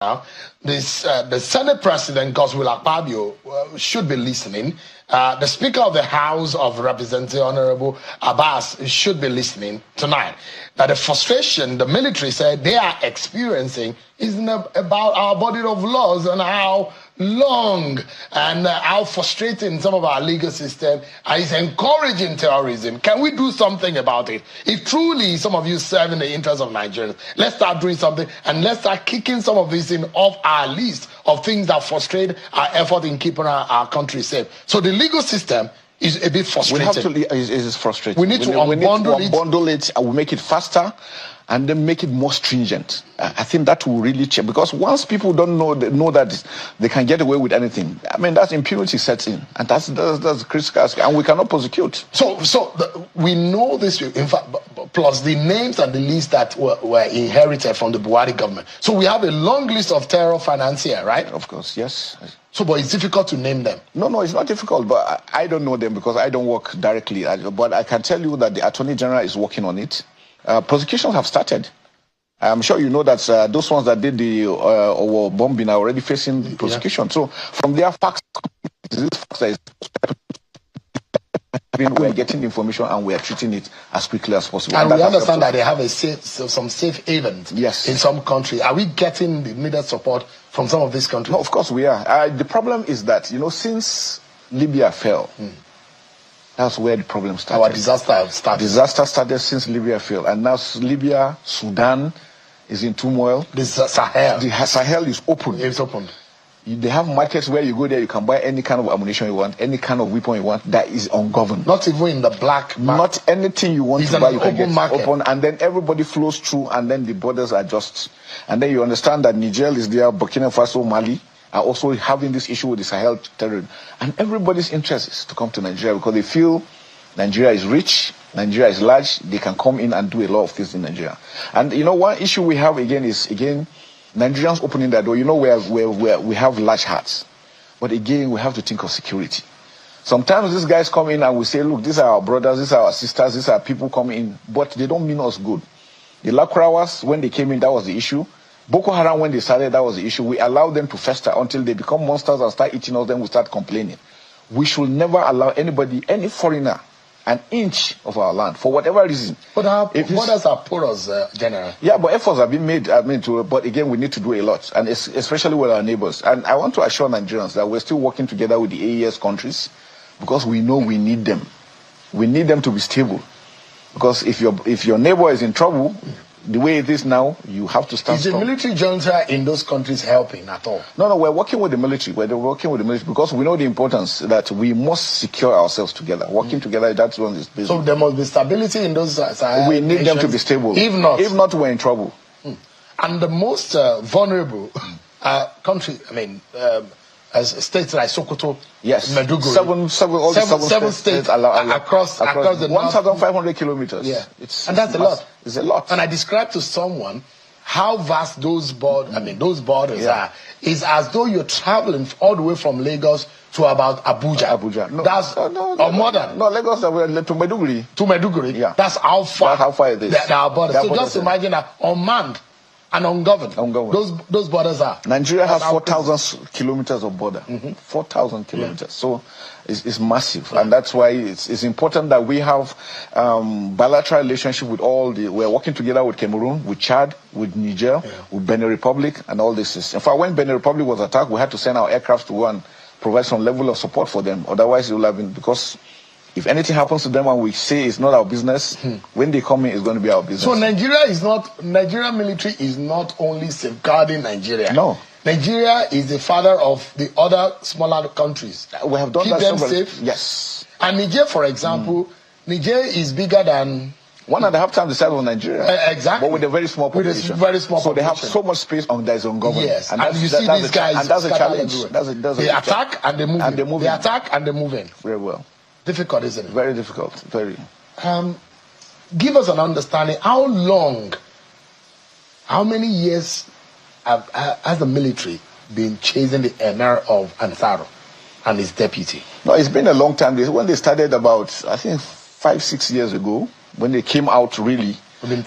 now, the Senate President, Godswill Akpabio, should be listening. The Speaker of the House of Representatives, Honorable Abbas, should be listening tonight. Now, the frustration the military said they are experiencing is about our body of laws and how long and how frustrating some of our legal system is encouraging terrorism. Can we do something about it? If truly some of you serve in the interest of Nigerians, let's start doing something and let's start kicking some of these things off our list of things that frustrate our effort in keeping our country safe. So the legal system is a bit frustrating. It is frustrating. We need to unbundle it and we make it faster and then make it more stringent. I think that will really change, because once people don't know that they can get away with anything, I mean, that's impunity sets in, and that's critical, and we cannot prosecute. We know this, in fact, plus the names and the list that were inherited from the Buhari government. So we have a long list of terror financiers, right? Of course, yes. So, but it's difficult to name them. No, it's not difficult, but I don't know them because I don't work directly. But I can tell you that the Attorney General is working on it. Prosecutions have started. I'm sure you know that those ones that did the bombing are already facing prosecution. Yeah. So from their facts, we're getting information and we're treating it as quickly as possible. And we understand that they have some safe havens in some countries. Are we getting the needed support from some of these countries? No, of course we are. The problem is that, since Libya fell, that's where the problem started. Our disaster started. Disaster started since Libya fell. And now Libya, Sudan is in turmoil. The Sahel. The Sahel is open. It's open. They have markets where you go there, you can buy any kind of ammunition you want, any kind of weapon you want. That is ungoverned. Not even in the black market. Not anything you want to buy, you can get open. And then everybody flows through, and then the borders are just. And then you understand that Niger is there, Burkina Faso, Mali are also having this issue with the Sahel terrorism. And everybody's interest is to come to Nigeria because they feel Nigeria is rich, Nigeria is large, they can come in and do a lot of things in Nigeria. And one issue we have is Nigerians opening that door. We have large hearts. But again, we have to think of security. Sometimes these guys come in and we say, look, these are our brothers, these are our sisters, these are people coming in, but they don't mean us good. The Lakrawas, when they came in, that was the issue. Boko Haram, when they started, that was the issue. We allow them to fester until they become monsters and start eating us, then we start complaining. We should never allow anybody, any foreigner, an inch of our land, for whatever reason. But our borders are porous, General. Yeah, but efforts have been made, but again, we need to do a lot, and especially with our neighbors. And I want to assure Nigerians that we're still working together with the AES countries, because we know we need them. We need them to be stable. Because if your neighbor is in trouble, the way it is now, you have to stand strong. Is the military junta in those countries helping at all? No, we're working with the military. We're working with the military because we know the importance that we must secure ourselves together. Working together, that's one is basic. So there must be stability in those we need them to be stable. If not, we're in trouble. And the most vulnerable country, as states like Sokoto, Meduguri, seven states across the 1,500 kilometers. Yeah, and that's a lot. It's a lot. And I described to someone how vast those borders are. It's as though you're traveling all the way from Lagos to about Abuja. No, that's more than. No, Lagos to Meduguri. To Meduguri. Yeah. That's how far. That's how far it is. Our borders. So just imagine that unmanned and ungoverned. Those borders are. Nigeria has 4,000 kilometers of border. 4,000 kilometers. Yeah. So it's massive. And that's why it's important that we have bilateral relationship with we're working together with Cameroon, with Chad, with Niger, with Benin Republic, and all this. In fact, when Benin Republic was attacked, we had to send our aircraft to go and provide some level of support for them. Otherwise, it would have been, because if anything happens to them and we say it's not our business, when they come in, it's going to be our business. So Nigeria military is not only safeguarding Nigeria. No. Nigeria is the father of the other smaller countries. We have done Keep that them safe. Yes. And Niger, for example, Niger is bigger than 1.5 times the size of Nigeria. Exactly. But with a very small population. So they have so much space that is ungoverned. Yes. And you see these guys. And that's a challenge. They attack and they move. They attack and they move in. Very well. Difficult, isn't it? Very difficult. Very. Give us an understanding. How many years has the military been chasing the Emir of Ansaro and his deputy? No, it's been a long time. When they started about, I think, 5-6 years ago, when they came out really. We've been